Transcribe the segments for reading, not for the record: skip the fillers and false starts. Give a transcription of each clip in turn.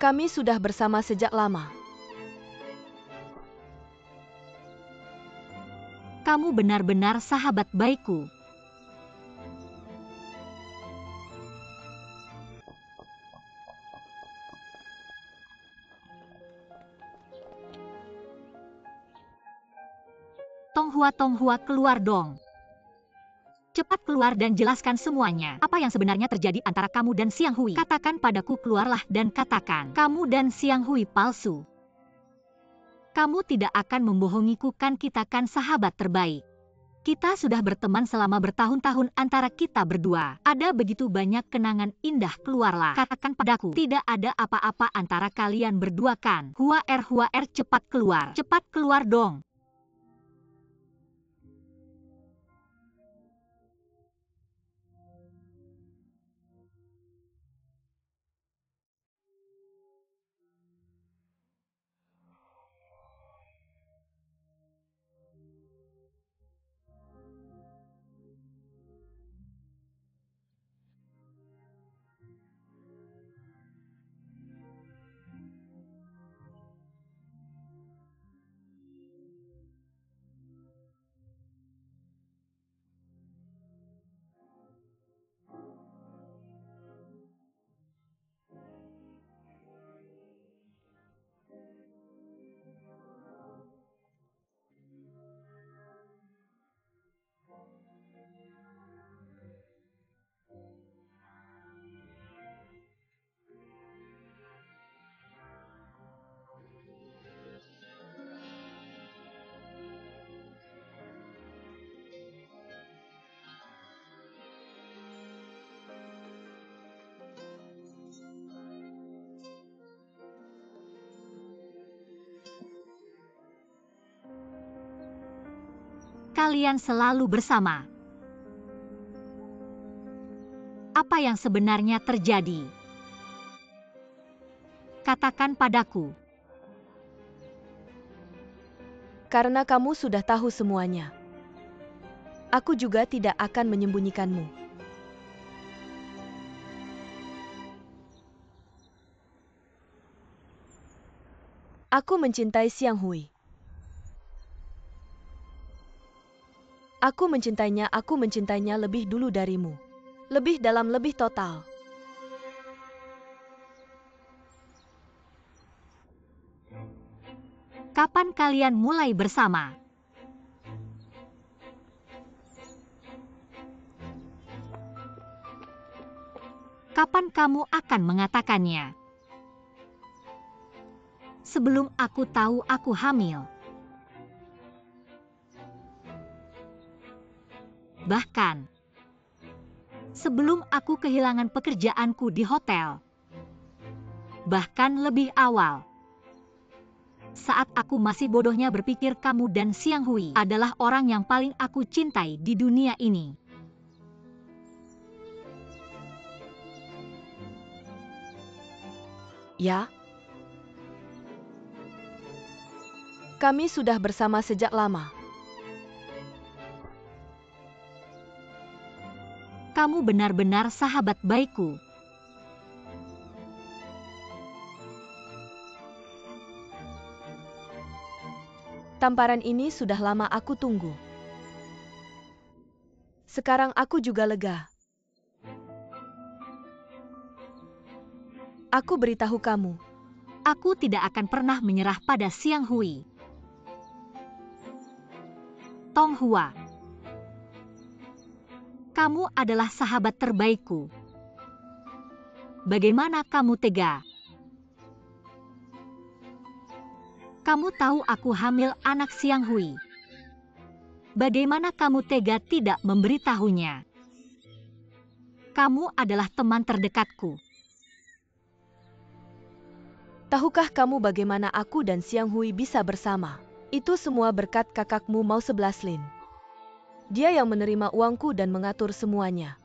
Kami sudah bersama sejak lama. Kamu benar-benar sahabat baikku. Tonghua, keluar dong. Cepat keluar dan jelaskan semuanya. Apa yang sebenarnya terjadi antara kamu dan Xiang Hui? Katakan padaku, keluarlah dan katakan. Kamu dan Xiang Hui palsu. Kamu tidak akan membohongiku, kan? Kita kan sahabat terbaik. Kita sudah berteman selama bertahun-tahun antara kita berdua. Ada begitu banyak kenangan indah, keluarlah. Katakan padaku, tidak ada apa-apa antara kalian berdua kan? Hua Er, cepat keluar dong. Kalian selalu bersama. Apa yang sebenarnya terjadi? Katakan padaku. Karena kamu sudah tahu semuanya. Aku juga tidak akan menyembunyikanmu. Aku mencintai Xiang Hui. Aku mencintainya lebih dulu darimu. Lebih dalam, lebih total. Kapan kalian mulai bersama? Kapan kamu akan mengatakannya? Sebelum aku tahu aku hamil. Bahkan, sebelum aku kehilangan pekerjaanku di hotel. Bahkan lebih awal. Saat aku masih bodohnya berpikir kamu dan Xiang Hui adalah orang yang paling aku cintai di dunia ini. Ya. Kami sudah bersama sejak lama. Kamu benar-benar sahabat baikku. Tamparan ini sudah lama aku tunggu. Sekarang aku juga lega. Aku beritahu kamu. Aku tidak akan pernah menyerah pada Xiang Hui. Tonghua. Kamu adalah sahabat terbaikku. Bagaimana kamu tega? Kamu tahu aku hamil anak Xiang Hui. Bagaimana kamu tega tidak memberitahunya? Kamu adalah teman terdekatku. Tahukah kamu bagaimana aku dan Xiang Hui bisa bersama? Itu semua berkat kakakmu Mao 11 Lin. Dia yang menerima uangku dan mengatur semuanya.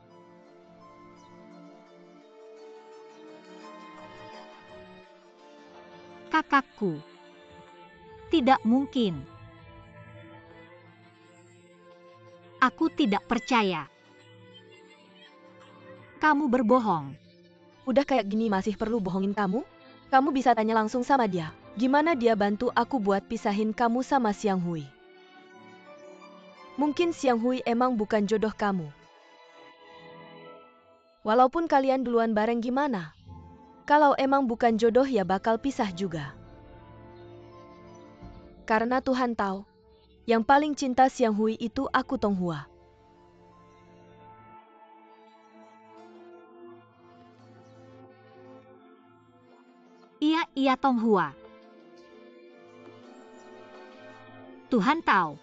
Kakakku. Tidak mungkin. Aku tidak percaya. Kamu berbohong. Udah kayak gini masih perlu bohongin kamu? Kamu bisa tanya langsung sama dia. Gimana dia bantu aku buat pisahin kamu sama Xiang Hui. Mungkin Xiang Hui emang bukan jodoh kamu. Walaupun kalian duluan bareng gimana? Kalau emang bukan jodoh ya bakal pisah juga. Karena Tuhan tahu, yang paling cinta Xiang Hui itu aku Tonghua. Iya Tonghua. Tuhan tahu.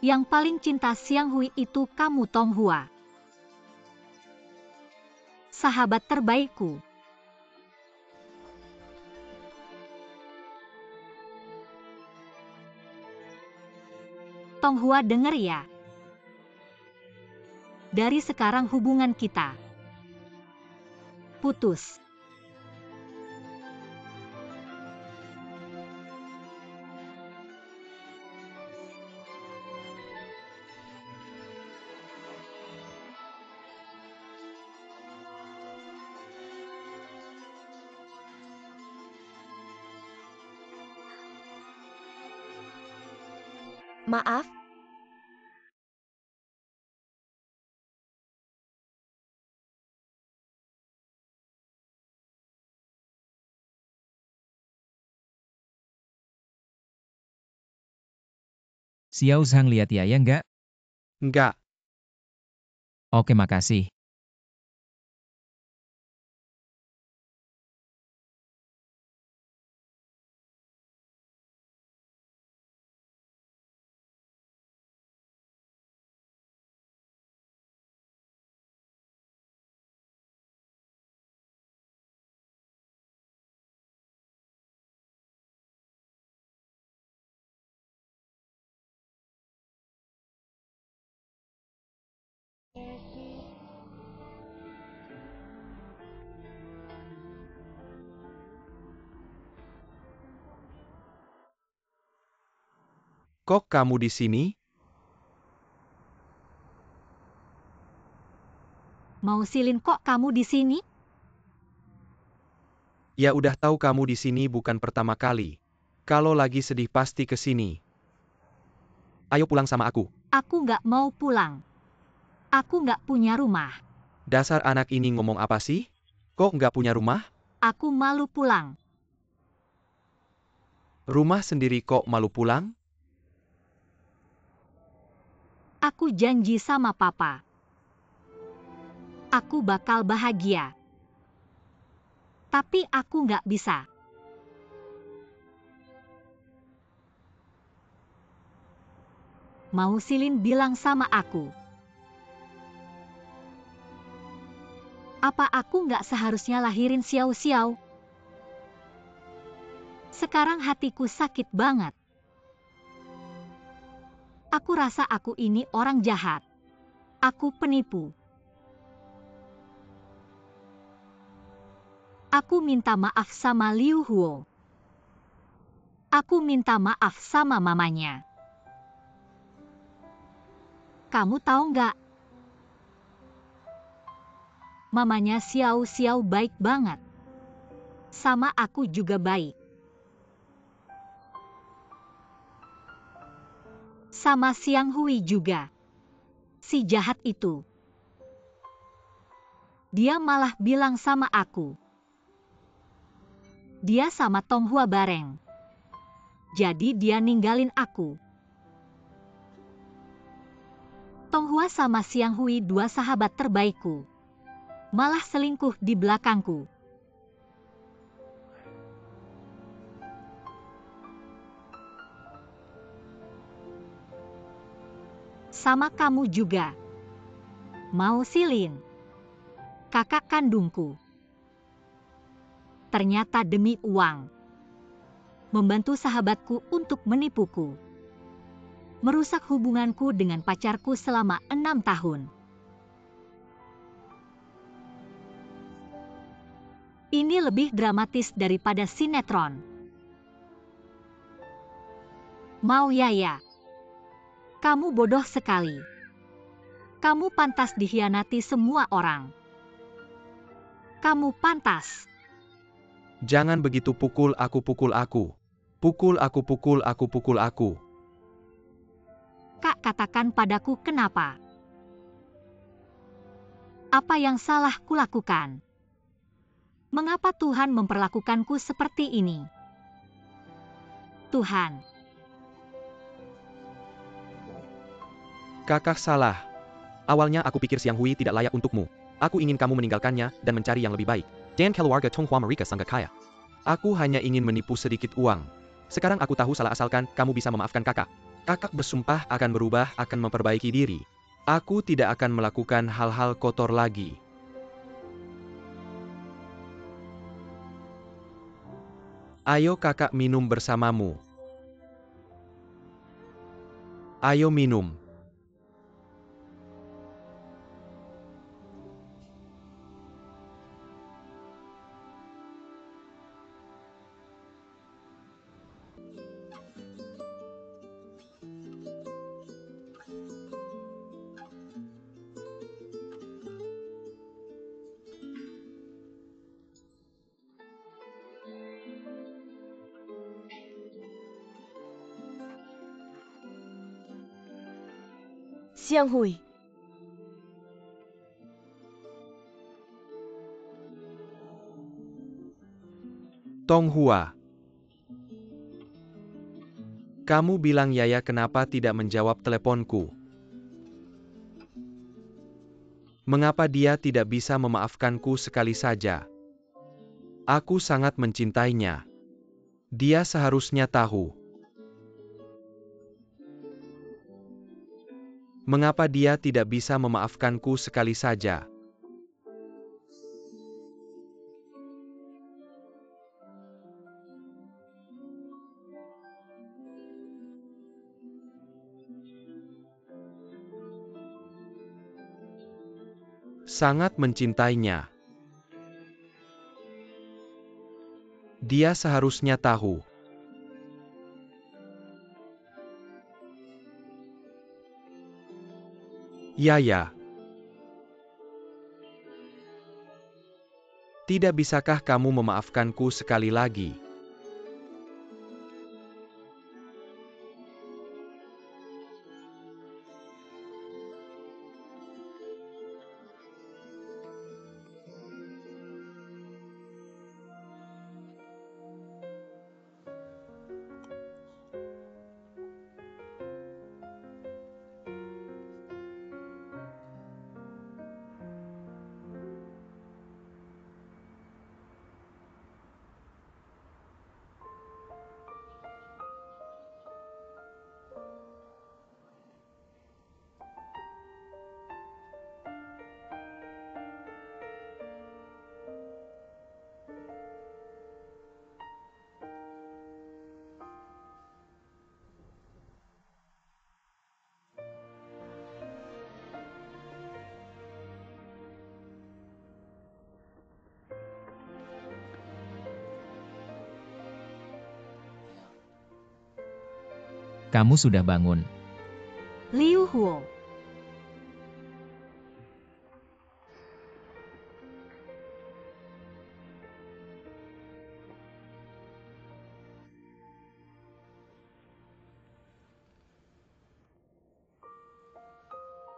Yang paling cinta Xiang Hui itu kamu Tonghua. Sahabat terbaikku. Tonghua denger ya. Dari sekarang hubungan kita putus. Maaf? Xiao Zhang lihat Yaya nggak? Enggak. Oke, makasih. Kok kamu di sini? Mau Silin kok kamu di sini? Ya udah tahu kamu di sini bukan pertama kali. Kalau lagi sedih pasti ke sini. Ayo pulang sama aku. Aku nggak mau pulang. Aku nggak punya rumah. Dasar anak ini ngomong apa sih? Kok nggak punya rumah? Aku malu pulang. Rumah sendiri kok malu pulang? Aku janji sama papa. Aku bakal bahagia. Tapi aku nggak bisa. Mau Silin bilang sama aku. Apa aku nggak seharusnya lahirin Xiao Xiao? Sekarang hatiku sakit banget. Aku rasa aku ini orang jahat. Aku penipu. Aku minta maaf sama Liu Huo. Aku minta maaf sama mamanya. Kamu tahu nggak? Mamanya Xiao Xiao baik banget. Sama aku juga baik. Sama Xiang Hui juga. Si jahat itu. Dia malah bilang sama aku. Dia sama Tonghua bareng. Jadi dia ninggalin aku. Tonghua sama Xiang Hui dua sahabat terbaikku. Malah selingkuh di belakangku. Sama kamu juga. Mau Silin. Kakak kandungku. Ternyata demi uang. Membantu sahabatku untuk menipuku. Merusak hubunganku dengan pacarku selama 6 tahun. Ini lebih dramatis daripada sinetron. Mau Yaya. Kamu bodoh sekali. Kamu pantas dikhianati semua orang. Kamu pantas. Jangan begitu, pukul aku, pukul aku. Pukul aku, pukul aku, pukul aku. Kak, katakan padaku kenapa? Apa yang salah kulakukan? Mengapa Tuhan memperlakukanku seperti ini? Tuhan, Kakak salah. Awalnya aku pikir Siang Hui tidak layak untukmu. Aku ingin kamu meninggalkannya dan mencari yang lebih baik. Dan keluarga Tonghua mereka sangat kaya. Aku hanya ingin menipu sedikit uang. Sekarang aku tahu salah, asalkan kamu bisa memaafkan kakak. Kakak bersumpah akan berubah, akan memperbaiki diri. Aku tidak akan melakukan hal-hal kotor lagi. Ayo kakak minum bersamamu. Ayo minum. Siang Hui. Tonghua. Kamu bilang Yaya kenapa tidak menjawab teleponku? Mengapa dia tidak bisa memaafkanku sekali saja? Aku sangat mencintainya. Dia seharusnya tahu. Mengapa dia tidak bisa memaafkanku sekali saja? Sangat mencintainya. Dia seharusnya tahu. Yaya. Tidak bisakah kamu memaafkanku sekali lagi? Kamu sudah bangun. Liu Huo.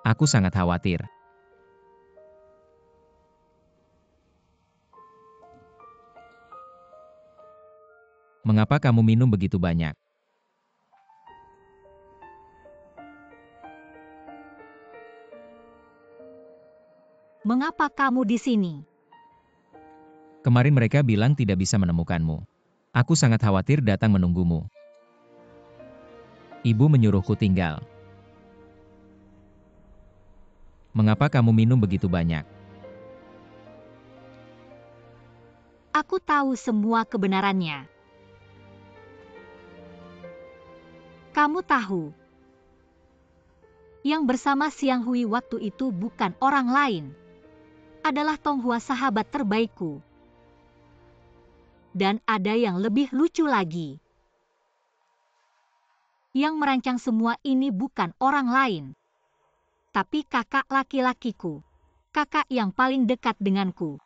Aku sangat khawatir. Mengapa kamu minum begitu banyak? Mengapa kamu di sini? Kemarin mereka bilang tidak bisa menemukanmu. Aku sangat khawatir datang menunggumu. Ibu menyuruhku tinggal. Mengapa kamu minum begitu banyak? Aku tahu semua kebenarannya. Kamu tahu, yang bersama Siang Hui waktu itu bukan orang lain, adalah Tonghua, sahabat terbaikku. Dan ada yang lebih lucu lagi. Yang merancang semua ini bukan orang lain, tapi kakak laki-lakiku, kakak yang paling dekat denganku.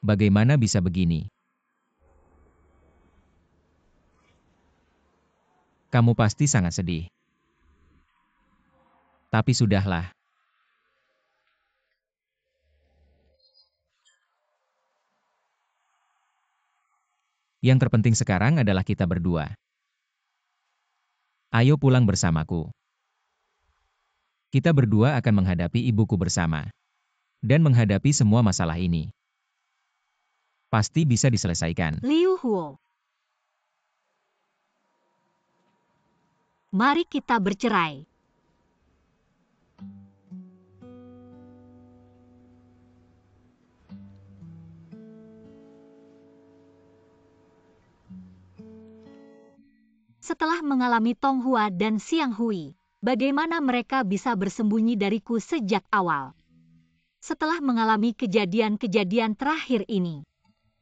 Bagaimana bisa begini? Kamu pasti sangat sedih. Tapi sudahlah. Yang terpenting sekarang adalah kita berdua. Ayo pulang bersamaku. Kita berdua akan menghadapi ibuku bersama. Dan menghadapi semua masalah ini. Pasti bisa diselesaikan. Liu Huo. Mari kita bercerai. Setelah mengalami Tong Hua dan Siang Hui, bagaimana mereka bisa bersembunyi dariku sejak awal? Setelah mengalami kejadian-kejadian terakhir ini,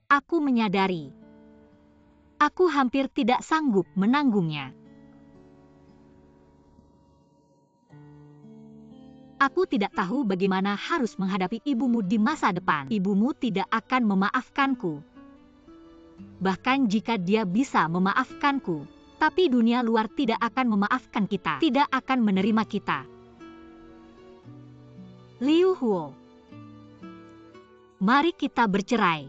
aku menyadari aku hampir tidak sanggup menanggungnya. Aku tidak tahu bagaimana harus menghadapi ibumu di masa depan. Ibumu tidak akan memaafkanku. Bahkan jika dia bisa memaafkanku, tapi dunia luar tidak akan memaafkan kita, tidak akan menerima kita. Liu Huo. Mari kita bercerai.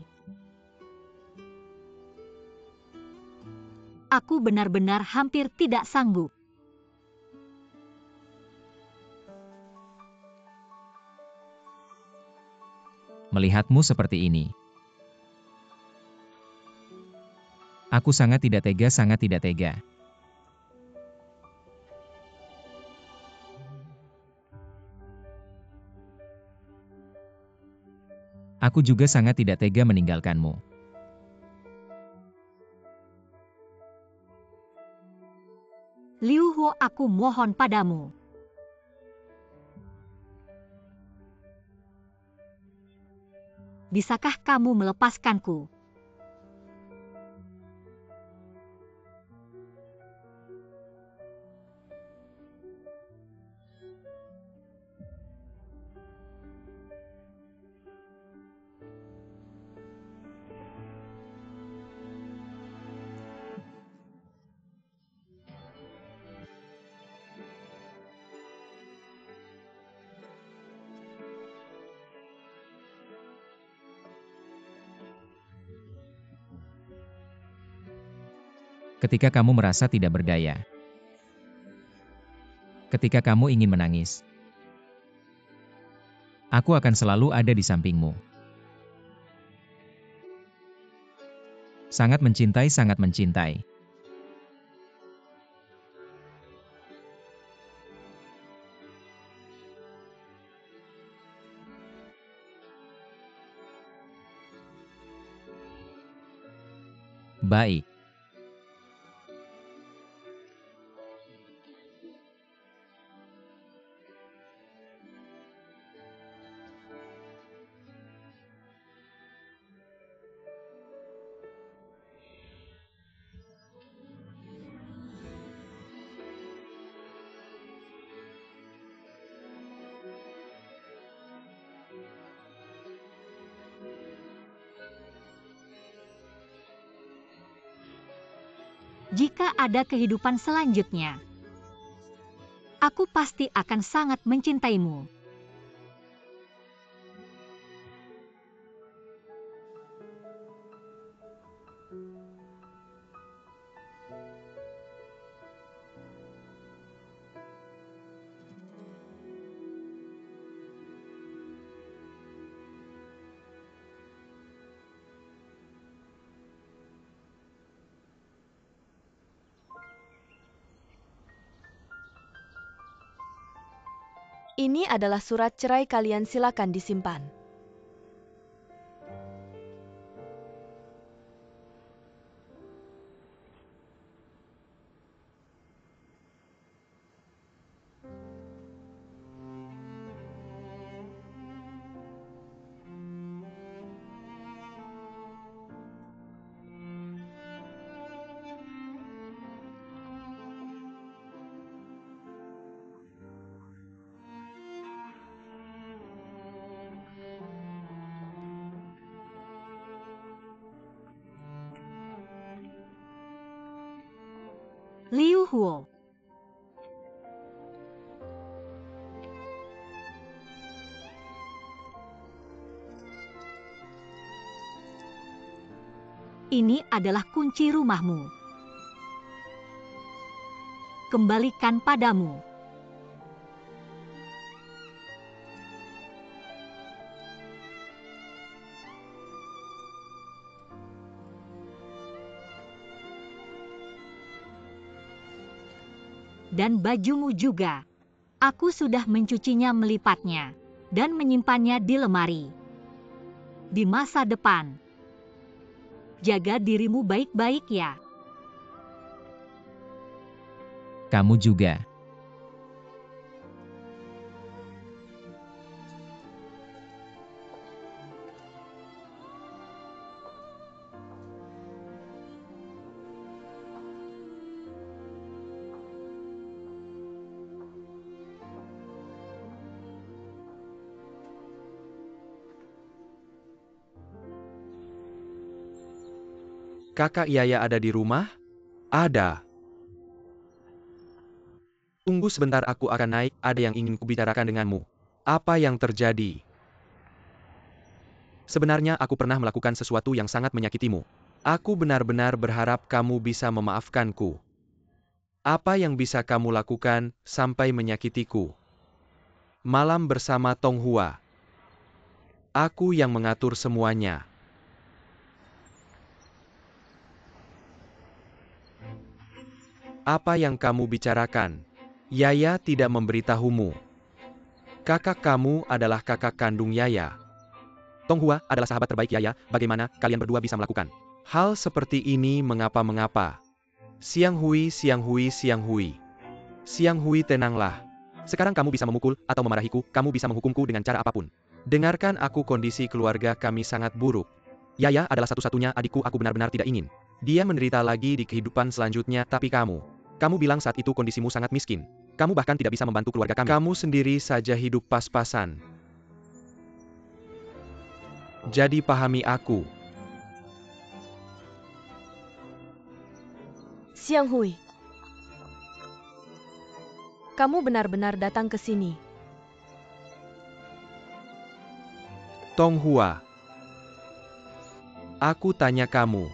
Aku benar-benar hampir tidak sanggup. Melihatmu seperti ini. Aku sangat tidak tega, sangat tidak tega. Aku juga sangat tidak tega meninggalkanmu. Liu Huo, aku mohon padamu. Bisakah kamu melepaskanku? Ketika kamu merasa tidak berdaya. Ketika kamu ingin menangis. Aku akan selalu ada di sampingmu. Sangat mencintai, sangat mencintai. Baik. Jika ada kehidupan selanjutnya, aku pasti akan sangat mencintaimu. Ini adalah surat cerai kalian, silakan disimpan. Liu Huo. Ini adalah kunci rumahmu. Kembalikan padamu. Dan bajumu juga. Aku sudah mencucinya melipatnya dan menyimpannya di lemari. Di masa depan, jaga dirimu baik-baik ya. Kamu juga. Kakak Yaya ada di rumah? Ada. Tunggu sebentar, aku akan naik, ada yang ingin kubicarakan denganmu. Apa yang terjadi? Sebenarnya aku pernah melakukan sesuatu yang sangat menyakitimu. Aku benar-benar berharap kamu bisa memaafkanku. Apa yang bisa kamu lakukan sampai menyakitiku? Malam bersama Tong Hua. Aku yang mengatur semuanya. Apa yang kamu bicarakan? Yaya tidak memberitahumu. Kakak kamu adalah kakak kandung Yaya. Tong Hua adalah sahabat terbaik Yaya, bagaimana kalian berdua bisa melakukan hal seperti ini? Mengapa? Siang Hui, Siang Hui, Siang Hui. Siang Hui, tenanglah. Sekarang kamu bisa memukul atau memarahiku, kamu bisa menghukumku dengan cara apapun. Dengarkan aku, kondisi keluarga kami sangat buruk. Yaya adalah satu-satunya adikku, aku benar-benar tidak ingin dia menderita lagi di kehidupan selanjutnya, tapi kamu bilang saat itu kondisimu sangat miskin. Kamu bahkan tidak bisa membantu keluarga kami. Kamu sendiri saja hidup pas-pasan. Jadi pahami aku. Siang Hui. Kamu benar-benar datang ke sini. Tong Hua. Aku tanya kamu.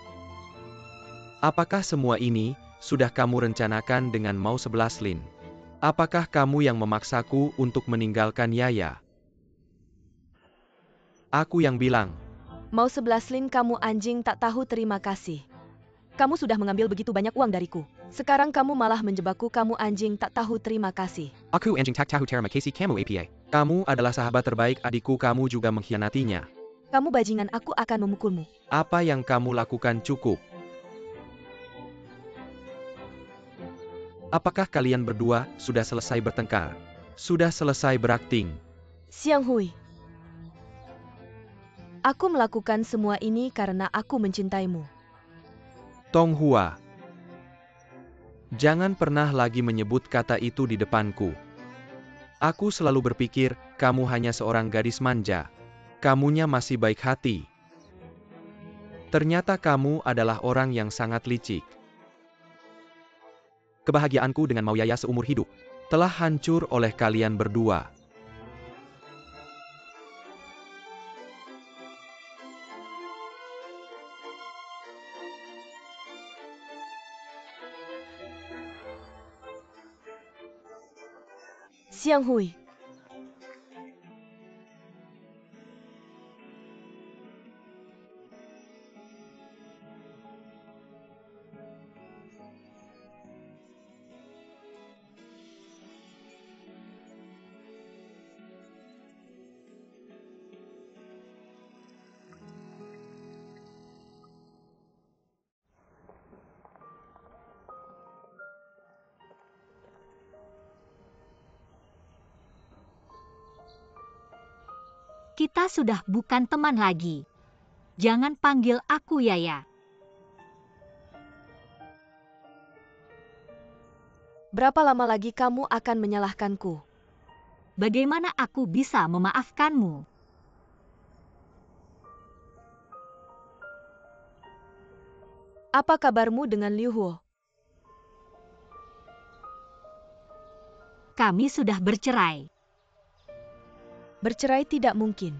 Apakah semua ini sudah kamu rencanakan dengan Mau 11 Lin? Apakah kamu yang memaksaku untuk meninggalkan Yaya? Aku yang bilang. Mau 11 Lin, kamu anjing tak tahu terima kasih. Kamu sudah mengambil begitu banyak uang dariku. Sekarang kamu malah menjebakku, kamu anjing tak tahu terima kasih. Aku anjing tak tahu terima kasih kamu APA. Kamu adalah sahabat terbaik adikku, kamu juga mengkhianatinya. Kamu bajingan, aku akan memukulmu. Apa yang kamu lakukan cukup. Apakah kalian berdua sudah selesai bertengkar? Sudah selesai berakting? Siang Hui. Aku melakukan semua ini karena aku mencintaimu. Tong Hua. Jangan pernah lagi menyebut kata itu di depanku. Aku selalu berpikir, kamu hanya seorang gadis manja. Kamunya masih baik hati. Ternyata kamu adalah orang yang sangat licik. Kebahagiaanku dengan Mau Yaya seumur hidup telah hancur oleh kalian berdua. Siang Hui. Kita sudah bukan teman lagi. Jangan panggil aku Yaya. Berapa lama lagi kamu akan menyalahkanku? Bagaimana aku bisa memaafkanmu? Apa kabarmu dengan Liu Huo? kami sudah bercerai. Bercerai tidak mungkin.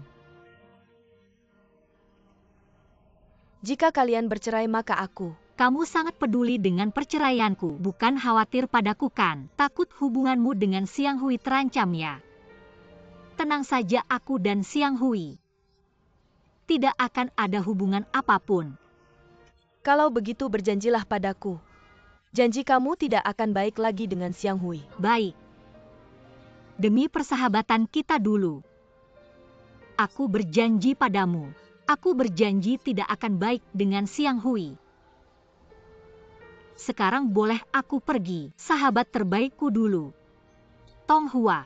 Jika kalian bercerai maka aku. Kamu sangat peduli dengan perceraianku, bukan khawatir padaku kan? Takut hubunganmu dengan Xiang Hui terancam ya? Tenang saja, aku dan Xiang Hui tidak akan ada hubungan apapun. Kalau begitu berjanjilah padaku. Janji kamu tidak akan baik lagi dengan Xiang Hui. Baik. Demi persahabatan kita dulu. Aku berjanji padamu. Aku berjanji tidak akan baik dengan Xiang Hui. Sekarang boleh aku pergi, sahabat terbaikku dulu. Tong Hua.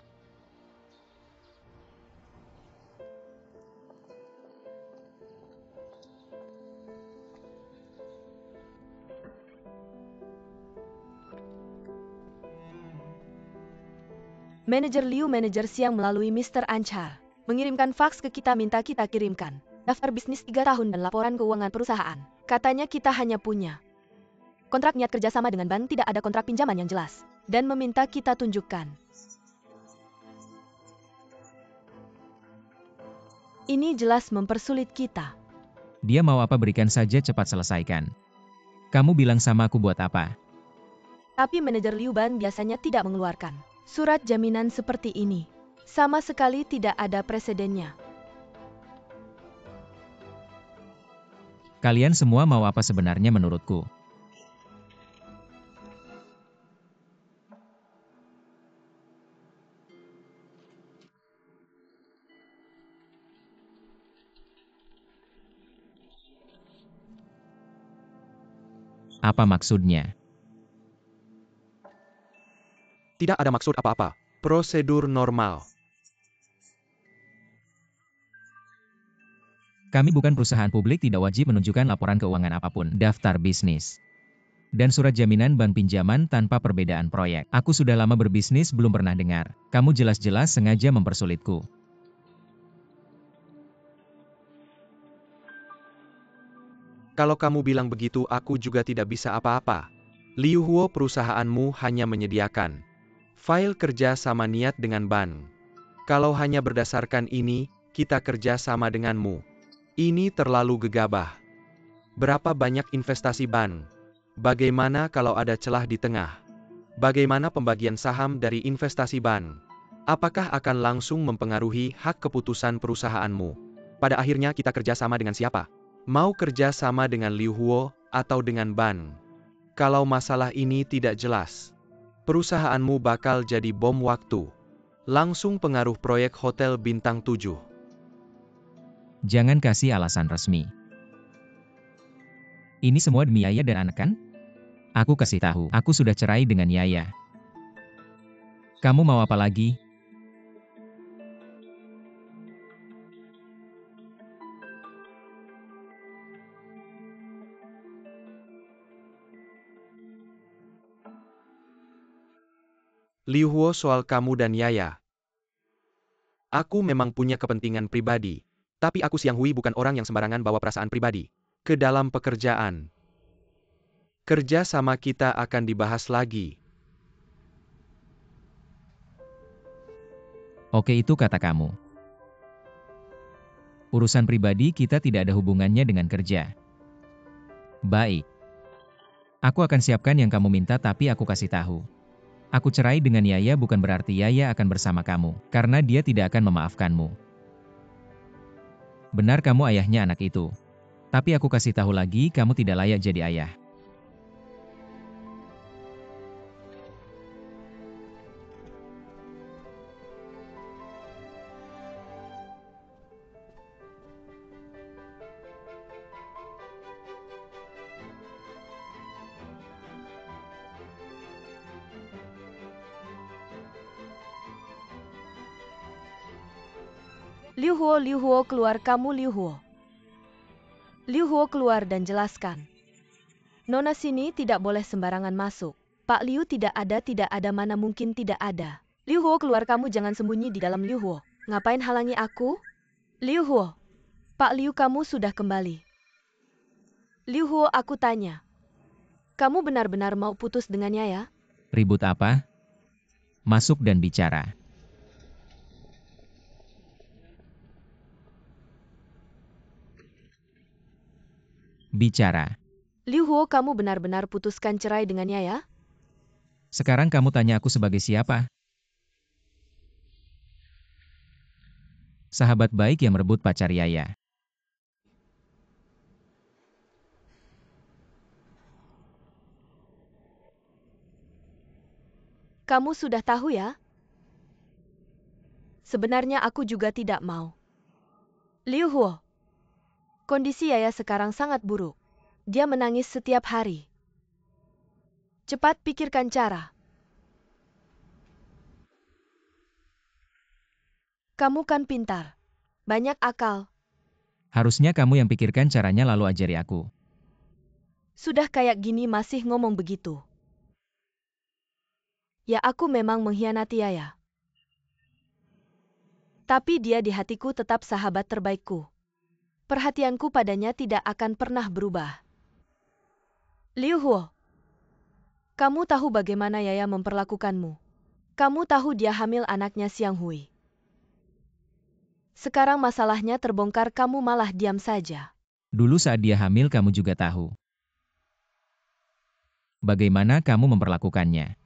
Manajer Liu, manajer Xiang melalui Mr. Anchar mengirimkan faks ke kita, minta kita kirimkan daftar bisnis 3 tahun dan laporan keuangan perusahaan. Katanya kita hanya punya kontrak niat kerjasama dengan bank, tidak ada kontrak pinjaman yang jelas. Dan meminta kita tunjukkan. Ini jelas mempersulit kita. Dia mau apa berikan saja, cepat selesaikan. Kamu bilang sama aku buat apa? Tapi manajer Liu Ban biasanya tidak mengeluarkan surat jaminan seperti ini. Sama sekali tidak ada presidennya. Kalian semua mau apa sebenarnya menurutku? Apa maksudnya? Tidak ada maksud apa-apa. Prosedur normal. Kami bukan perusahaan publik, tidak wajib menunjukkan laporan keuangan apapun, daftar bisnis, dan surat jaminan bank pinjaman tanpa perbedaan proyek. Aku sudah lama berbisnis, belum pernah dengar. Kamu jelas-jelas sengaja mempersulitku. Kalau kamu bilang begitu, aku juga tidak bisa apa-apa. Liu Huo, perusahaanmu hanya menyediakan file kerja sama niat dengan ban. Kalau hanya berdasarkan ini, kita kerja sama denganmu. Ini terlalu gegabah. Berapa banyak investasi ban? Bagaimana kalau ada celah di tengah? Bagaimana pembagian saham dari investasi ban? Apakah akan langsung mempengaruhi hak keputusan perusahaanmu? Pada akhirnya kita kerja sama dengan siapa? Mau kerja sama dengan Liu Huo atau dengan ban? Kalau masalah ini tidak jelas, perusahaanmu bakal jadi bom waktu. Langsung pengaruh proyek hotel bintang 7. Jangan kasih alasan resmi. Ini semua demi Yaya dan anak kan? Aku kasih tahu, aku sudah cerai dengan Yaya. Kamu mau apa lagi? Liu Huo, soal kamu dan Yaya. Aku memang punya kepentingan pribadi. Tapi aku Xiang Hui bukan orang yang sembarangan bawa perasaan pribadi ke dalam pekerjaan. Kerja sama kita akan dibahas lagi. Oke, itu kata kamu. Urusan pribadi kita tidak ada hubungannya dengan kerja. Baik. Aku akan siapkan yang kamu minta, tapi aku kasih tahu. Aku cerai dengan Yaya bukan berarti Yaya akan bersama kamu, karena dia tidak akan memaafkanmu. Benar, kamu ayahnya anak itu. Tapi aku kasih tahu lagi, kamu tidak layak jadi ayah. Liu Huo keluar, kamu Liu Huo. Liu Huo keluar dan jelaskan. Nona sini tidak boleh sembarangan masuk. Pak Liu tidak ada, mana mungkin tidak ada. Liu Huo keluar, kamu jangan sembunyi di dalam. Liu Huo. Ngapain halangi aku? Liu Huo. Pak Liu, kamu sudah kembali. Liu Huo, aku tanya. Kamu benar-benar mau putus dengannya ya? Ribut apa? Masuk dan bicara. Bicara. Liu Huo, kamu benar-benar putuskan cerai dengan Yaya? Sekarang kamu tanya aku sebagai siapa? Sahabat baik yang merebut pacar Yaya. Kamu sudah tahu ya? Sebenarnya aku juga tidak mau. Liu Huo, kondisi Yaya sekarang sangat buruk. Dia menangis setiap hari. Cepat pikirkan cara. Kamu kan pintar. Banyak akal. Harusnya kamu yang pikirkan caranya lalu ajari aku. Sudah kayak gini masih ngomong begitu. Ya, aku memang mengkhianati Yaya. Tapi dia di hatiku tetap sahabat terbaikku. Perhatianku padanya tidak akan pernah berubah. Liu Huo, kamu tahu bagaimana Yaya memperlakukanmu. Kamu tahu dia hamil anaknya Xiang Hui. Sekarang masalahnya terbongkar, kamu malah diam saja. Dulu saat dia hamil kamu juga tahu. Bagaimana kamu memperlakukannya?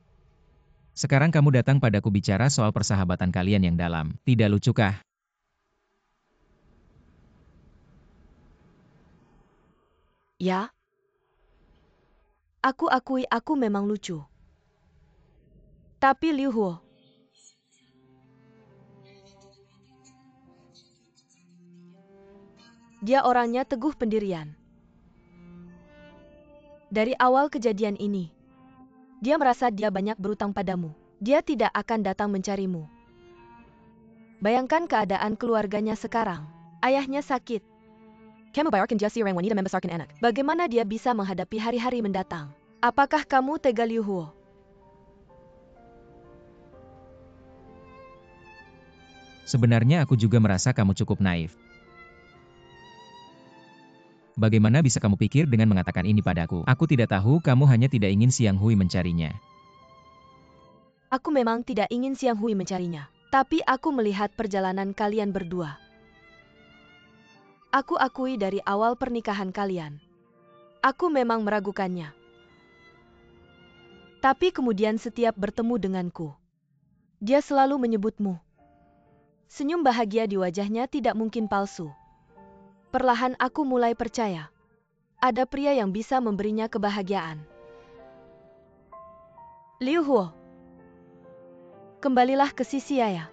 Sekarang kamu datang padaku bicara soal persahabatan kalian yang dalam. Tidak lucukah? Ya. Aku akui aku memang lucu. Tapi Liu Huo, dia orangnya teguh pendirian. Dari awal kejadian ini, dia merasa dia banyak berutang padamu. Dia tidak akan datang mencarimu. Bayangkan keadaan keluarganya sekarang. Ayahnya sakit. Kamu bayarkan dia si orang wanita membesarkan anak. Bagaimana dia bisa menghadapi hari-hari mendatang? Apakah kamu tega, Liu Huo? Sebenarnya aku juga merasa kamu cukup naif. Bagaimana bisa kamu pikir dengan mengatakan ini padaku? Aku tidak tahu, kamu hanya tidak ingin Xiang Hui mencarinya. Aku memang tidak ingin Xiang Hui mencarinya. Tapi aku melihat perjalanan kalian berdua. Aku akui dari awal pernikahan kalian. Aku memang meragukannya. Tapi kemudian setiap bertemu denganku, dia selalu menyebutmu. Senyum bahagia di wajahnya tidak mungkin palsu. Perlahan aku mulai percaya. Ada pria yang bisa memberinya kebahagiaan. Liu Huo, kembalilah ke sisi Yaya.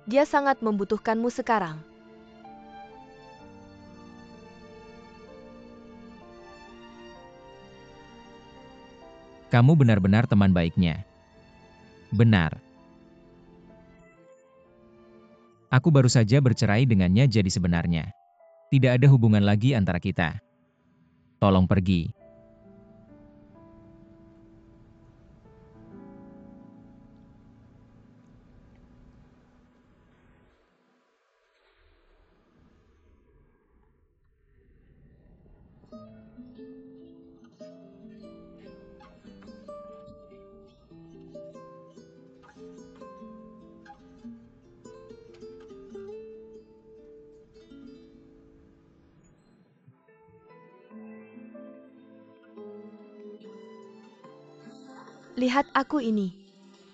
Dia sangat membutuhkanmu sekarang. Kamu benar-benar teman baiknya. Benar. Aku baru saja bercerai dengannya, jadi sebenarnya tidak ada hubungan lagi antara kita. Tolong pergi. Lihat aku ini.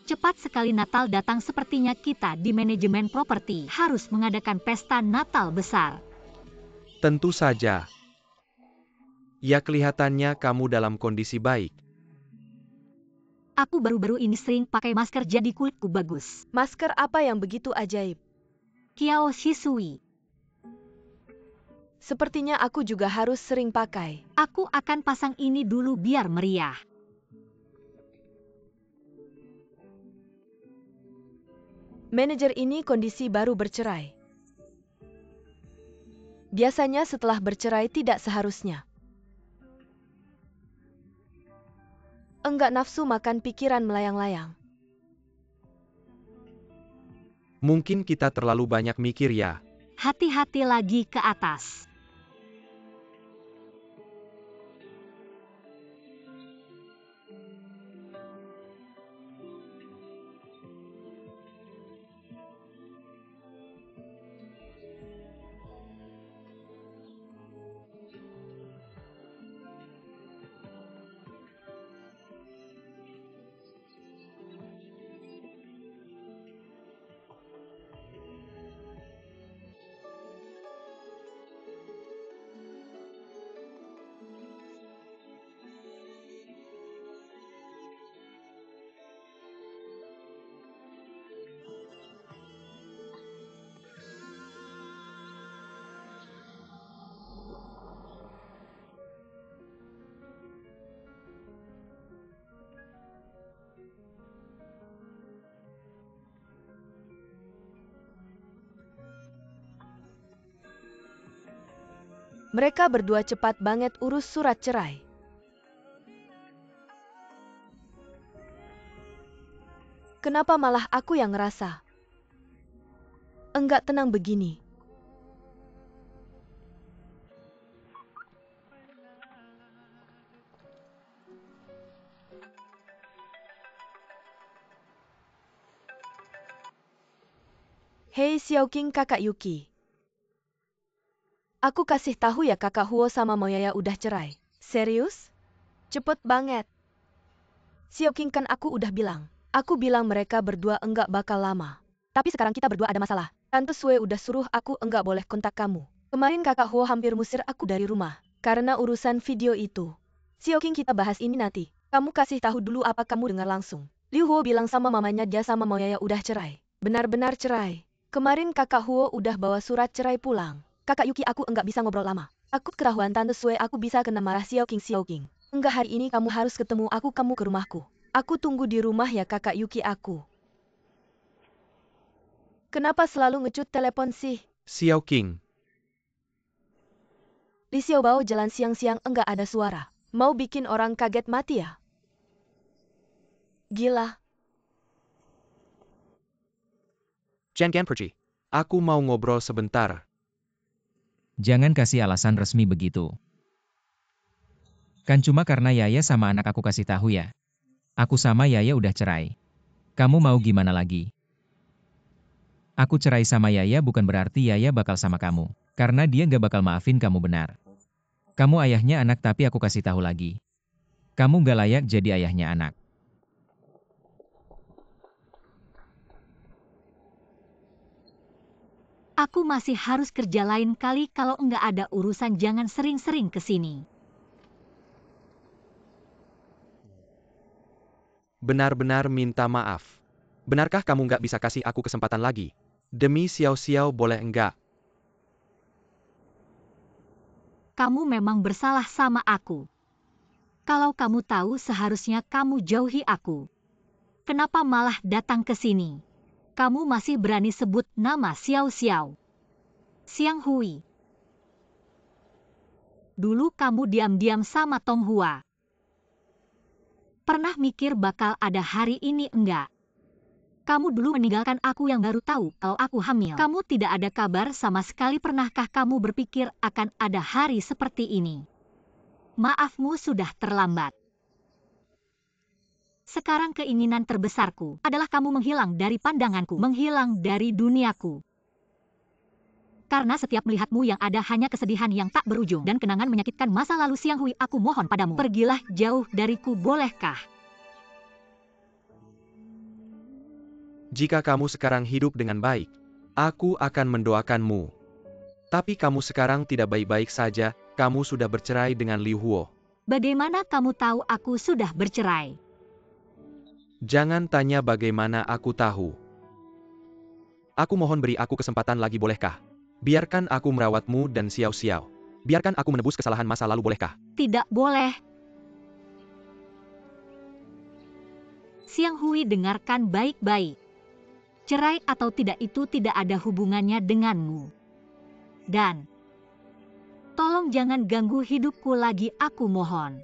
Cepat sekali Natal datang, sepertinya kita di manajemen properti harus mengadakan pesta Natal besar. Tentu saja. Ya, kelihatannya kamu dalam kondisi baik. Aku baru-baru ini sering pakai masker jadi kulitku bagus. Masker apa yang begitu ajaib? Kiao Shisui. Sepertinya aku juga harus sering pakai. Aku akan pasang ini dulu biar meriah. Manajer ini kondisi baru bercerai. Biasanya setelah bercerai tidak seharusnya. Enggak nafsu makan, pikiran melayang-layang. Mungkin kita terlalu banyak mikir ya. Hati-hati lagi ke atas. Mereka berdua cepat banget urus surat cerai. Kenapa malah aku yang ngerasa enggak tenang begini? Hei Xiaoqing kakak Yuki. Aku kasih tahu ya kakak Huo sama Moyaya udah cerai. Serius? Cepet banget. Xiaoqing kan aku udah bilang. Aku bilang mereka berdua enggak bakal lama. Tapi sekarang kita berdua ada masalah. Tante Sue udah suruh aku enggak boleh kontak kamu. Kemarin kakak Huo hampir musir aku dari rumah. Karena urusan video itu. Xiaoqing kita bahas ini nanti. Kamu kasih tahu dulu apa kamu dengar langsung. Liu Huo bilang sama mamanya dia sama Moyaya udah cerai. Benar-benar cerai. Kemarin kakak Huo udah bawa surat cerai pulang. Kakak Yuki aku enggak bisa ngobrol lama. Takut ketahuan Tante Sue aku bisa kena marah Xiaoqing. Enggak hari ini kamu harus ketemu aku kamu ke rumahku. Aku tunggu di rumah ya kakak Yuki aku. Kenapa selalu ngecut telepon sih? Xiaoqing. Li Xiaobao jalan siang-siang enggak ada suara. Mau bikin orang kaget mati ya? Gila. Jangan pergi. Aku mau ngobrol sebentar. Jangan kasih alasan resmi begitu. Kan cuma karena Yaya sama anak aku kasih tahu ya. Aku sama Yaya udah cerai. Kamu mau gimana lagi? Aku cerai sama Yaya bukan berarti Yaya bakal sama kamu. Karena dia gak bakal maafin kamu benar. Kamu ayahnya anak tapi aku kasih tahu lagi. Kamu gak layak jadi ayahnya anak. Aku masih harus kerja lain kali kalau enggak ada urusan jangan sering-sering ke sini. Benar-benar minta maaf. Benarkah kamu nggak bisa kasih aku kesempatan lagi? Demi Xiao-Xiao boleh enggak? Kamu memang bersalah sama aku. Kalau kamu tahu seharusnya kamu jauhi aku. Kenapa malah datang ke sini? Kamu masih berani sebut nama Xiao-Xiao. Xiang Hui. Dulu kamu diam-diam sama Tong Hua. Pernah mikir bakal ada hari ini enggak? Kamu dulu meninggalkan aku yang baru tahu kalau aku hamil. Kamu tidak ada kabar sama sekali. Pernahkah kamu berpikir akan ada hari seperti ini? Maafmu sudah terlambat. Sekarang keinginan terbesarku adalah kamu menghilang dari pandanganku, menghilang dari duniaku. Karena setiap melihatmu yang ada hanya kesedihan yang tak berujung dan kenangan menyakitkan masa lalu Xiang Hui, aku mohon padamu, pergilah jauh dariku bolehkah? Jika kamu sekarang hidup dengan baik, aku akan mendoakanmu. Tapi kamu sekarang tidak baik-baik saja, kamu sudah bercerai dengan Liu Huo. Bagaimana kamu tahu aku sudah bercerai? Jangan tanya bagaimana aku tahu. Aku mohon beri aku kesempatan lagi bolehkah? Biarkan aku merawatmu dan Xiao-Xiao. Biarkan aku menebus kesalahan masa lalu bolehkah? Tidak boleh. Xiang Hui dengarkan baik-baik. Cerai atau tidak itu tidak ada hubungannya denganmu. Dan tolong jangan ganggu hidupku lagi, aku mohon.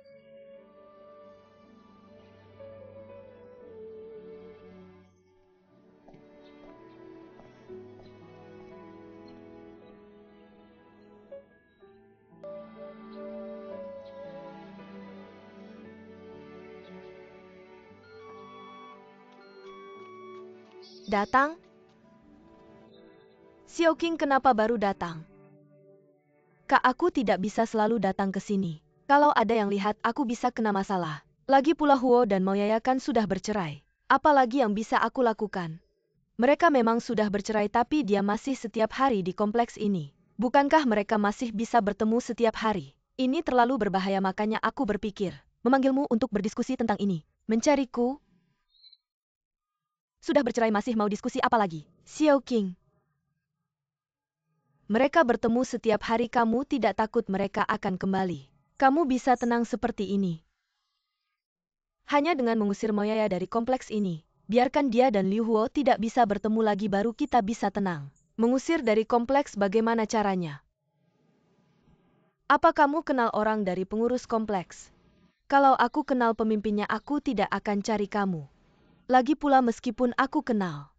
Datang? Xiaoqing kenapa baru datang? Kak aku tidak bisa selalu datang ke sini. Kalau ada yang lihat aku bisa kena masalah. Lagi pula Huo dan Moyaya kan sudah bercerai. Apalagi yang bisa aku lakukan? Mereka memang sudah bercerai tapi dia masih setiap hari di kompleks ini. Bukankah mereka masih bisa bertemu setiap hari? Ini terlalu berbahaya makanya aku berpikir memanggilmu untuk berdiskusi tentang ini. Mencariku? Sudah bercerai masih mau diskusi apa lagi? Xiaoqing. Mereka bertemu setiap hari, kamu tidak takut mereka akan kembali? Kamu bisa tenang seperti ini hanya dengan mengusir Moyaya dari kompleks ini. Biarkan dia dan Liu Huo tidak bisa bertemu lagi baru kita bisa tenang. Mengusir dari kompleks bagaimana caranya? Apa kamu kenal orang dari pengurus kompleks? Kalau aku kenal pemimpinnya, aku tidak akan cari kamu. Lagi pula meskipun aku kenal,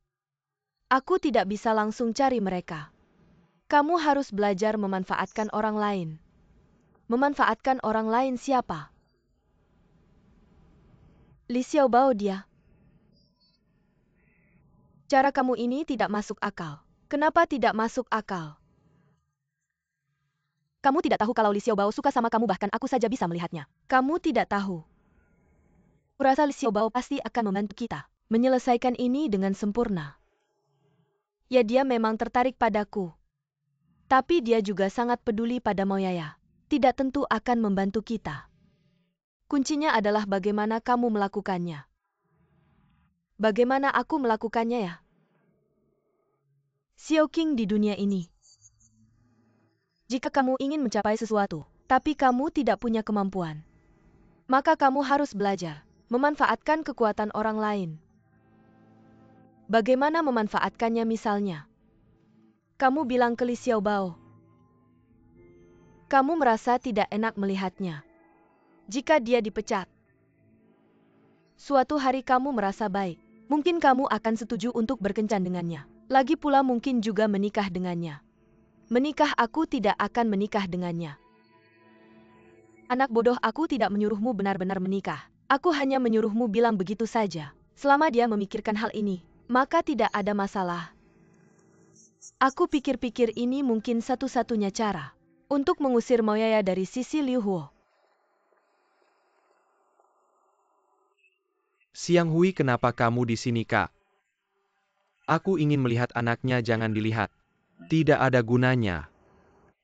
aku tidak bisa langsung cari mereka. Kamu harus belajar memanfaatkan orang lain. Memanfaatkan orang lain siapa? Li Xiaobao dia. Cara kamu ini tidak masuk akal. Kenapa tidak masuk akal? Kamu tidak tahu kalau Li Xiaobao suka sama kamu, bahkan aku saja bisa melihatnya. Kamu tidak tahu. Kurasa Li Xiaobao pasti akan membantu kita menyelesaikan ini dengan sempurna. Ya, dia memang tertarik padaku. Tapi dia juga sangat peduli pada Moyaya. Tidak tentu akan membantu kita. Kuncinya adalah bagaimana kamu melakukannya. Bagaimana aku melakukannya ya? Xiao Qing di dunia ini. Jika kamu ingin mencapai sesuatu, tapi kamu tidak punya kemampuan, maka kamu harus belajar memanfaatkan kekuatan orang lain. Bagaimana memanfaatkannya misalnya? Kamu bilang ke Li Xiaobao, kamu merasa tidak enak melihatnya. Jika dia dipecat, suatu hari kamu merasa baik. Mungkin kamu akan setuju untuk berkencan dengannya. Lagi pula mungkin juga menikah dengannya. Menikah, aku tidak akan menikah dengannya. Anak bodoh, aku tidak menyuruhmu benar-benar menikah. Aku hanya menyuruhmu bilang begitu saja. Selama dia memikirkan hal ini, maka tidak ada masalah. Aku pikir-pikir ini mungkin satu-satunya cara untuk mengusir Moyaya dari sisi Liu Huo. Xiang Hui, kenapa kamu di sini, Kak? Aku ingin melihat anaknya, jangan dilihat. Tidak ada gunanya.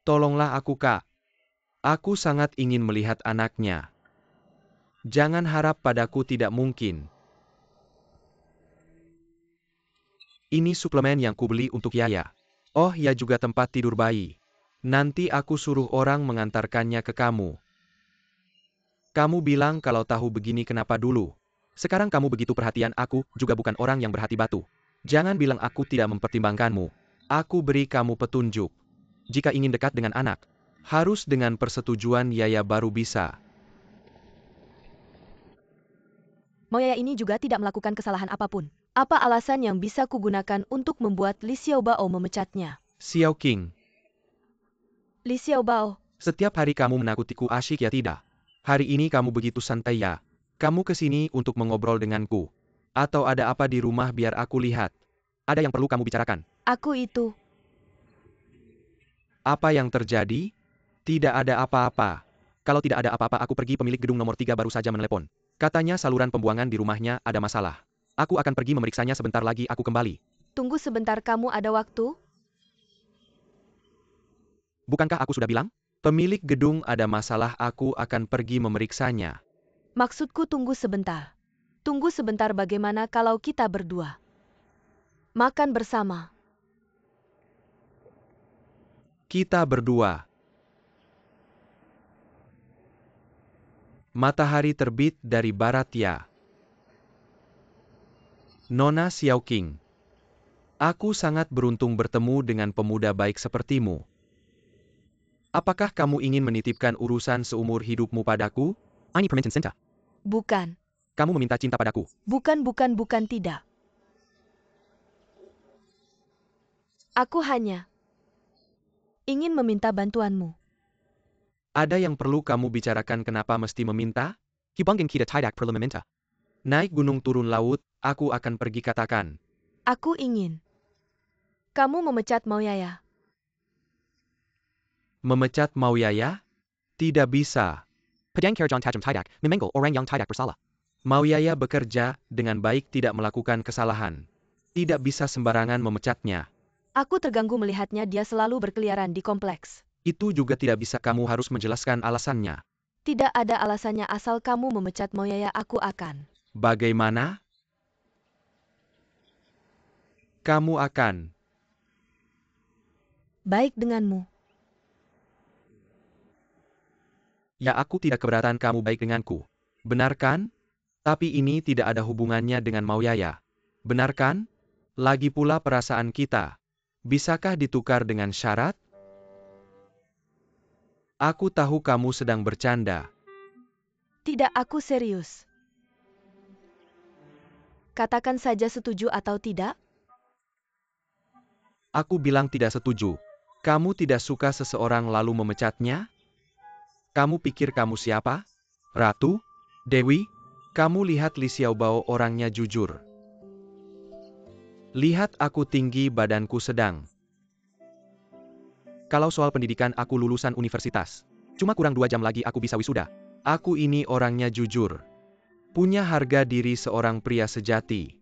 Tolonglah aku, Kak. Aku sangat ingin melihat anaknya. Jangan harap padaku, tidak mungkin. Ini suplemen yang kubeli untuk Yaya. Oh ya, juga tempat tidur bayi. Nanti aku suruh orang mengantarkannya ke kamu. Kamu bilang kalau tahu begini kenapa dulu. Sekarang kamu begitu perhatian, aku juga bukan orang yang berhati batu. Jangan bilang aku tidak mempertimbangkanmu. Aku beri kamu petunjuk. Jika ingin dekat dengan anak, harus dengan persetujuan Yaya baru bisa. Moyaya ini juga tidak melakukan kesalahan apapun. Apa alasan yang bisa kugunakan untuk membuat Li Xiaobao memecatnya? Xiao Qing, Li Xiaobao, setiap hari kamu menakutiku, asyik ya tidak? Hari ini kamu begitu santai ya? Kamu kesini untuk mengobrol denganku? Atau ada apa di rumah, biar aku lihat? Ada yang perlu kamu bicarakan? aku itu. Apa yang terjadi? Tidak ada apa-apa. Kalau tidak ada apa-apa, aku pergi. Pemilik gedung nomor 3 baru saja menelepon. Katanya saluran pembuangan di rumahnya ada masalah. Aku akan pergi memeriksanya, sebentar lagi aku kembali. Tunggu sebentar, kamu ada waktu? Bukankah aku sudah bilang? Pemilik gedung ada masalah, aku akan pergi memeriksanya. Maksudku tunggu sebentar. Tunggu sebentar, bagaimana kalau kita berdua makan bersama? Kita berdua. Matahari terbit dari barat ya. Nona Xiao Qing. Aku sangat beruntung bertemu dengan pemuda baik sepertimu. Apakah kamu ingin menitipkan urusan seumur hidupmu padaku? I need permission, Sinta. Bukan. Kamu meminta cinta padaku. Bukan, tidak. Aku hanya ingin meminta bantuanmu. Ada yang perlu kamu bicarakan, kenapa mesti meminta? Hibangin kita tidak perlu meminta. Naik gunung turun laut, aku akan pergi, katakan. Aku ingin kamu memecat Moyaya. Memecat Moyaya? Tidak bisa. Pedang Kerajaan Tajam tidak memanggil orang yang tidak bersalah. Moyaya bekerja dengan baik, tidak melakukan kesalahan. Tidak bisa sembarangan memecatnya. Aku terganggu melihatnya dia selalu berkeliaran di kompleks. Itu juga tidak bisa, kamu harus menjelaskan alasannya. Tidak ada alasannya, asal kamu memecat Moyaya aku akan. Bagaimana? Kamu akan baik denganmu. Ya, aku tidak keberatan kamu baik denganku. Benar kan? Tapi ini tidak ada hubungannya dengan Moyaya. Benar kan? Lagi pula perasaan kita. Bisakah ditukar dengan syarat? Aku tahu kamu sedang bercanda. Tidak, aku serius. Katakan saja setuju atau tidak. Aku bilang tidak setuju. Kamu tidak suka seseorang lalu memecatnya? Kamu pikir kamu siapa? Ratu? Dewi? Kamu lihat Li Xiaobao orangnya jujur. Lihat aku tinggi, badanku sedang. Kalau soal pendidikan aku lulusan universitas. Cuma kurang 2 jam lagi aku bisa wisuda. Aku ini orangnya jujur. Punya harga diri seorang pria sejati.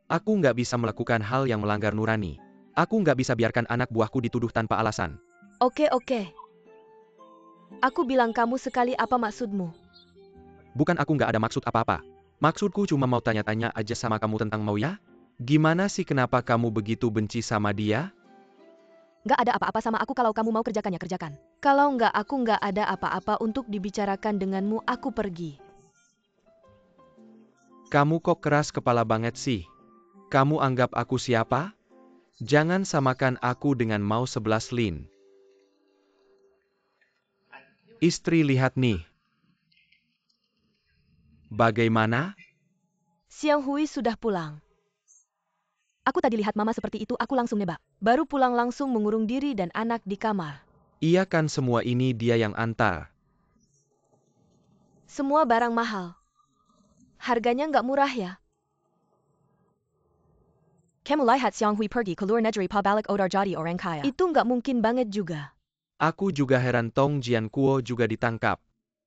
Aku nggak bisa melakukan hal yang melanggar nurani. Aku nggak bisa biarkan anak buahku dituduh tanpa alasan. Oke. Aku bilang kamu sekali, apa maksudmu? Bukan, aku nggak ada maksud apa-apa. Maksudku cuma mau tanya-tanya aja sama kamu tentang Mauya. Gimana sih, kenapa kamu begitu benci sama dia? Nggak ada apa-apa sama aku, kalau kamu mau kerjakannya kerjakan. Kalau nggak, aku nggak ada apa-apa untuk dibicarakan denganmu, aku pergi. Kamu kok keras kepala banget sih? Kamu anggap aku siapa? Jangan samakan aku dengan Mao 11 Lin. Istri, lihat nih. Bagaimana? Xiang Hui sudah pulang. Aku tadi lihat mama seperti itu, aku langsung nebak. Baru pulang langsung mengurung diri dan anak di kamar. Iya kan, semua ini dia yang antar. Semua barang mahal. Harganya nggak murah ya? Kamu lihat Xiang Hui pergi ke luar negeri pabalik odar jadi orang kaya. Itu nggak mungkin banget juga. Aku juga heran, Tong Jiankuo juga ditangkap.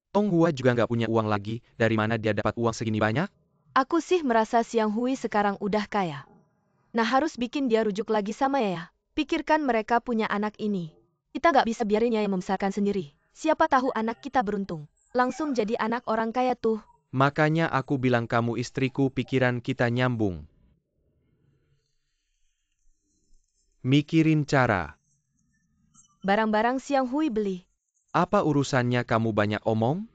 Tong Hua juga nggak punya uang lagi, dari mana dia dapat uang segini banyak? Aku sih merasa Xiang Hui sekarang udah kaya. Nah, harus bikin dia rujuk lagi sama ya. Pikirkan mereka punya anak ini. Kita nggak bisa biarin Yaya membesarkan sendiri. Siapa tahu anak kita beruntung. Langsung jadi anak orang kaya tuh. Makanya aku bilang kamu istriku, pikiran kita nyambung. Mikirin cara. Barang-barang Xiang Hui beli. Apa urusannya kamu banyak omong?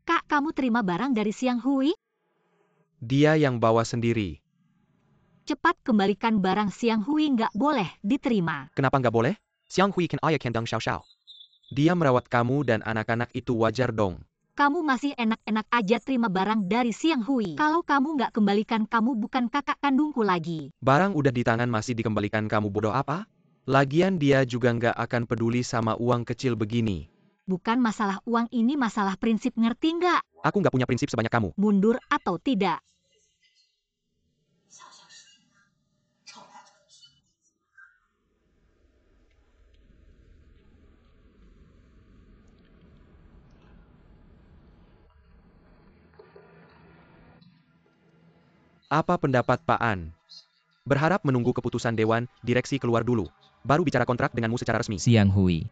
Kak, kamu terima barang dari Xiang Hui? Dia yang bawa sendiri. Cepat kembalikan barang Xiang Hui, nggak boleh diterima. Kenapa nggak boleh? Xiang Hui kan ayah kendang xiao xiao. Dia merawat kamu dan anak-anak, itu wajar dong. Kamu masih enak-enak aja terima barang dari Xiang Hui. Kalau kamu nggak kembalikan, kamu bukan kakak kandungku lagi. Barang udah di tangan masih dikembalikan, kamu bodoh apa? Lagian dia juga nggak akan peduli sama uang kecil begini. Bukan masalah uang, ini masalah prinsip, ngerti nggak? Aku nggak punya prinsip sebanyak kamu. Mundur atau tidak. Apa pendapat Pak An? Berharap menunggu keputusan Dewan Direksi keluar dulu, baru bicara kontrak denganmu secara resmi. Xiang Hui.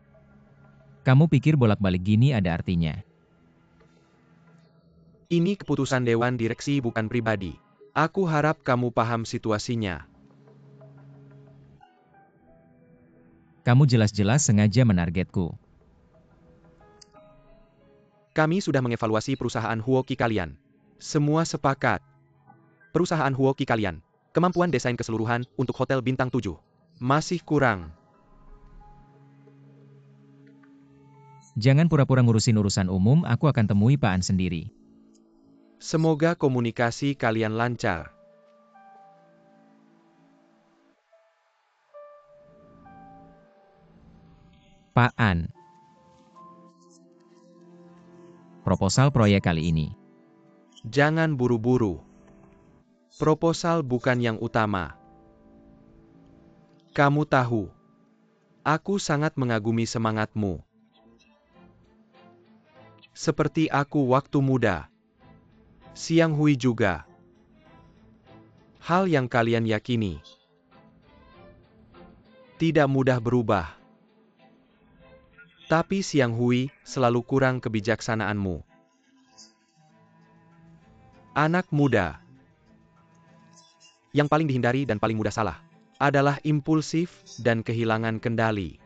Kamu pikir bolak-balik gini ada artinya? Ini keputusan Dewan Direksi, bukan pribadi. Aku harap kamu paham situasinya. Kamu jelas-jelas sengaja menargetku. Kami sudah mengevaluasi perusahaan Huoki kalian. Semua sepakat. Perusahaan Huoki kalian, kemampuan desain keseluruhan untuk hotel bintang 7. Masih kurang. Jangan pura-pura ngurusin urusan umum, aku akan temui Pak An sendiri. Semoga komunikasi kalian lancar. Pak An. Proposal proyek kali ini. Jangan buru-buru. Proposal bukan yang utama. Kamu tahu, aku sangat mengagumi semangatmu. Seperti aku waktu muda. Xiang Hui juga. Hal yang kalian yakini tidak mudah berubah. Tapi Xiang Hui selalu kurang kebijaksanaanmu. Anak muda yang paling dihindari dan paling mudah salah adalah impulsif dan kehilangan kendali.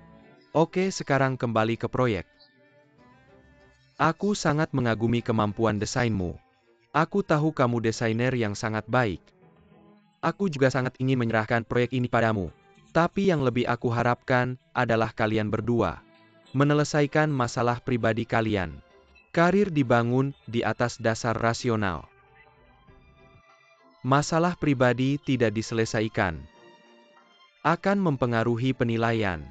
Oke, sekarang kembali ke proyek. Aku sangat mengagumi kemampuan desainmu. Aku tahu kamu desainer yang sangat baik. Aku juga sangat ingin menyerahkan proyek ini padamu. Tapi yang lebih aku harapkan adalah kalian berdua. Menyelesaikan masalah pribadi kalian. Karir dibangun di atas dasar rasional. Masalah pribadi tidak diselesaikan, akan mempengaruhi penilaian.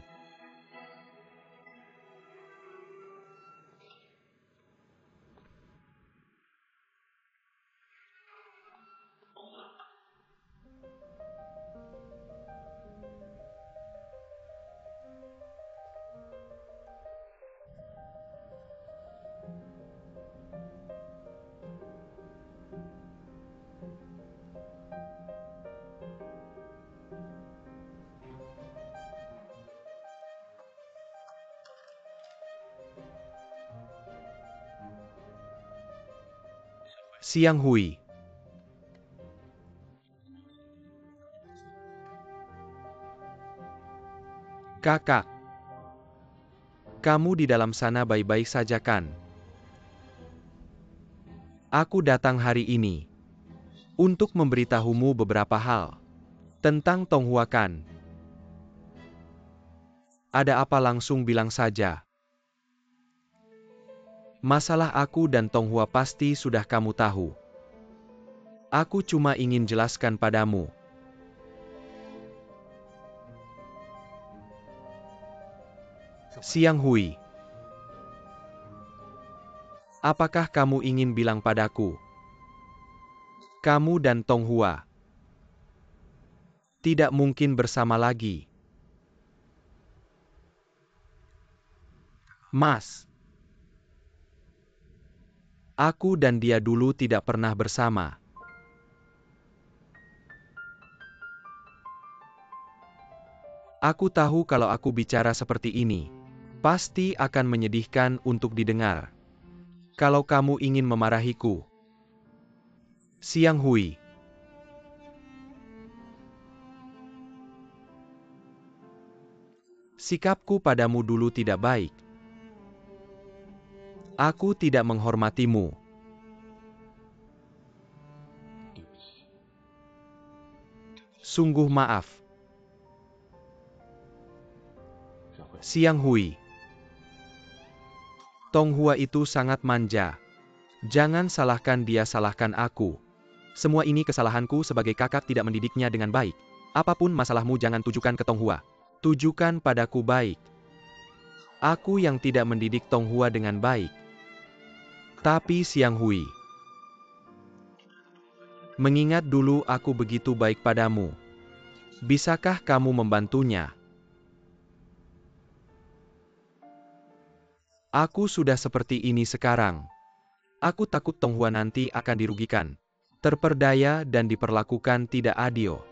Siang Hui. Kakak, kamu di dalam sana baik-baik saja kan? Aku datang hari ini untuk memberitahumu beberapa hal tentang Tonghua kan. Ada apa langsung bilang saja. Masalah aku dan Tonghua pasti sudah kamu tahu. Aku cuma ingin jelaskan padamu. Siang Hui. Apakah kamu ingin bilang padaku? Kamu dan Tonghua tidak mungkin bersama lagi. Mas. Aku dan dia dulu tidak pernah bersama. Aku tahu kalau aku bicara seperti ini, pasti akan menyedihkan untuk didengar. Kalau kamu ingin memarahiku. Siang Hui. Sikapku padamu dulu tidak baik. Aku tidak menghormatimu. Sungguh maaf. Siang Hui. Tonghua itu sangat manja. Jangan salahkan dia, salahkan aku. Semua ini kesalahanku sebagai kakak tidak mendidiknya dengan baik. Apapun masalahmu jangan tujukan ke Tonghua. Tujukan padaku baik. Aku yang tidak mendidik Tonghua dengan baik. Tapi Siang Hui, mengingat dulu aku begitu baik padamu. Bisakah kamu membantunya? Aku sudah seperti ini sekarang. Aku takut Tonghua nanti akan dirugikan, terperdaya dan diperlakukan tidak adil.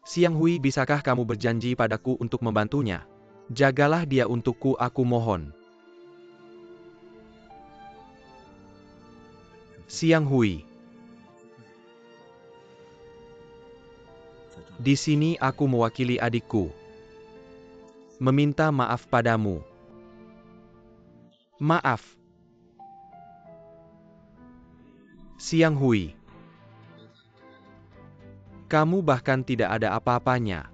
Siang Hui, bisakah kamu berjanji padaku untuk membantunya? Jagalah dia untukku, aku mohon. Siang Hui. Di sini aku mewakili adikku. Meminta maaf padamu. Maaf. Siang Hui. Kamu bahkan tidak ada apa-apanya.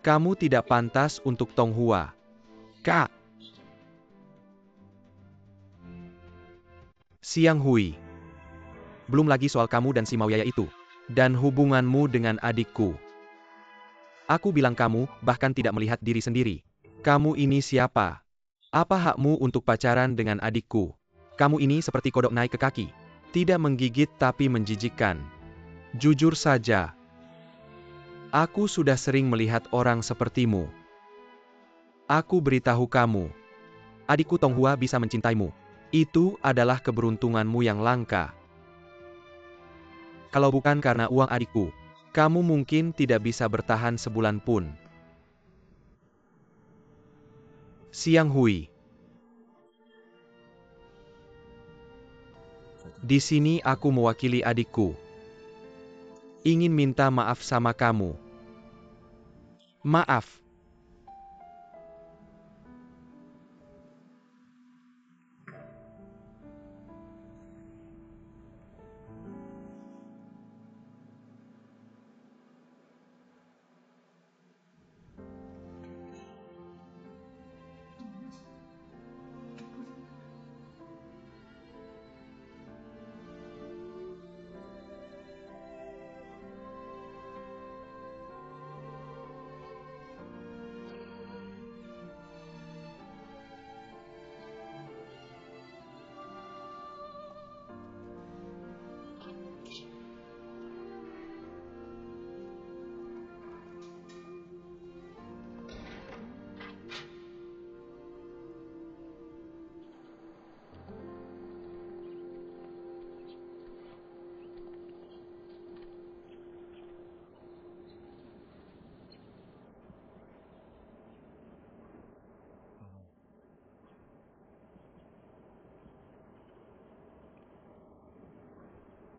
Kamu tidak pantas untuk Tonghua. Kak. Siang Hui. Belum lagi soal kamu dan si Mauyaya itu. Dan hubunganmu dengan adikku. Aku bilang kamu bahkan tidak melihat diri sendiri. Kamu ini siapa? Apa hakmu untuk pacaran dengan adikku? Kamu ini seperti kodok naik ke kaki. Tidak menggigit tapi menjijikkan. Jujur saja. Aku sudah sering melihat orang sepertimu. Aku beritahu kamu. Adikku Tonghua bisa mencintaimu. Itu adalah keberuntunganmu yang langka. Kalau bukan karena uang adikku, kamu mungkin tidak bisa bertahan sebulan pun. Siang Hui. Di sini aku mewakili adikku. Ingin minta maaf sama kamu. Maaf.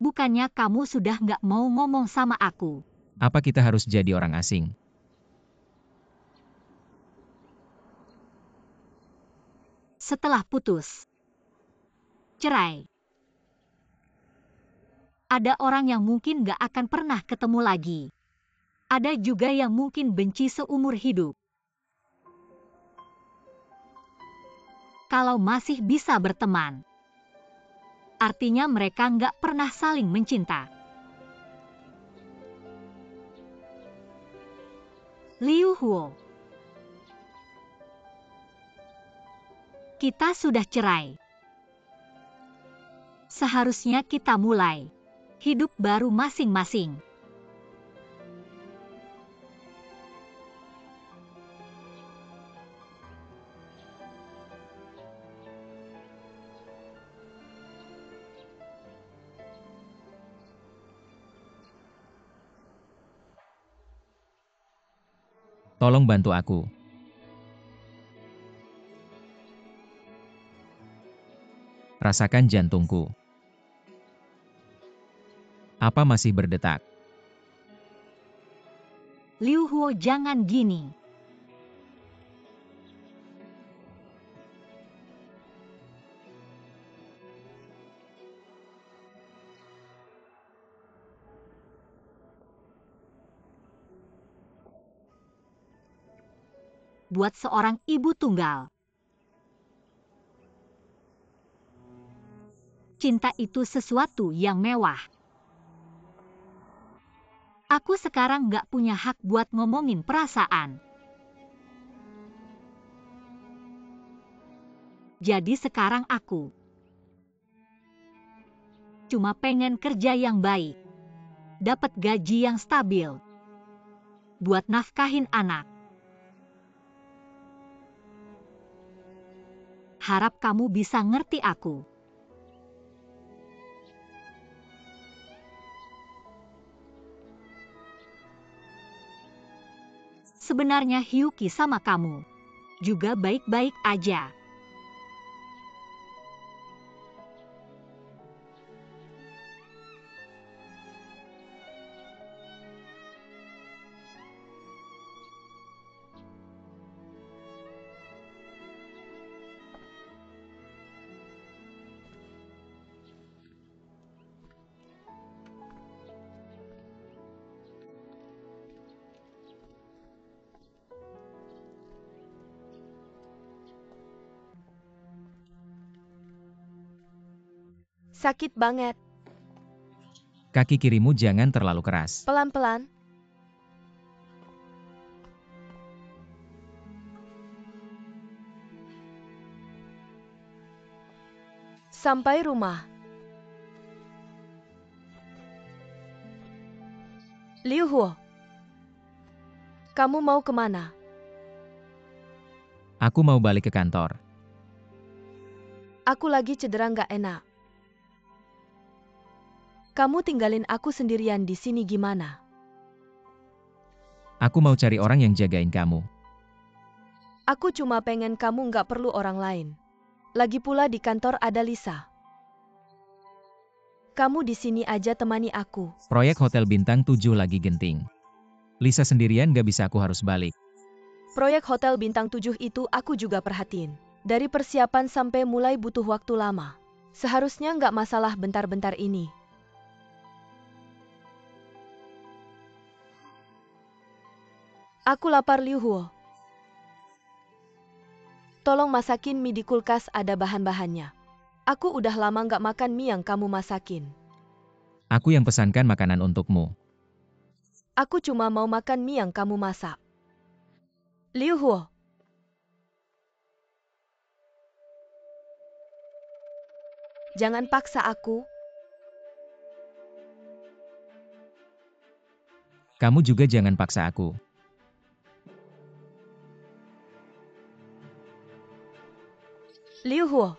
Bukannya kamu sudah nggak mau ngomong sama aku? Apa kita harus jadi orang asing? Setelah putus cerai, ada orang yang mungkin nggak akan pernah ketemu lagi. Ada juga yang mungkin benci seumur hidup. Kalau masih bisa berteman, artinya mereka nggak pernah saling mencinta. Liu Huo, kita sudah cerai. Seharusnya kita mulai hidup baru masing-masing. Tolong bantu aku. Rasakan jantungku. Apa masih berdetak? Liu Huo, jangan gini. Buat seorang ibu tunggal, cinta itu sesuatu yang mewah. Aku sekarang nggak punya hak buat ngomongin perasaan. Jadi sekarang aku cuma pengen kerja yang baik, dapat gaji yang stabil, buat nafkahin anak. Harap kamu bisa ngerti aku. Sebenarnya Hyuki sama kamu juga baik-baik aja. Sakit banget. Kaki kirimu jangan terlalu keras. Pelan-pelan. Sampai rumah. Liu Huo, kamu mau kemana? Aku mau balik ke kantor. Aku lagi cedera nggak enak. Kamu tinggalin aku sendirian di sini gimana? Aku mau cari orang yang jagain kamu. Aku cuma pengen kamu nggak perlu orang lain. Lagi pula di kantor ada Lisa. Kamu di sini aja temani aku. Proyek Hotel Bintang 7 lagi genting. Lisa sendirian gak bisa, aku harus balik. Proyek Hotel Bintang 7 itu aku juga perhatiin. Dari persiapan sampai mulai butuh waktu lama. Seharusnya nggak masalah bentar-bentar ini. Aku lapar, Liu Huo. Tolong masakin mie di kulkas, ada bahan-bahannya. Aku udah lama nggak makan mie yang kamu masakin. Aku yang pesankan makanan untukmu. Aku cuma mau makan mie yang kamu masak. Liu Huo. Jangan paksa aku. Kamu juga jangan paksa aku. Liu Huo.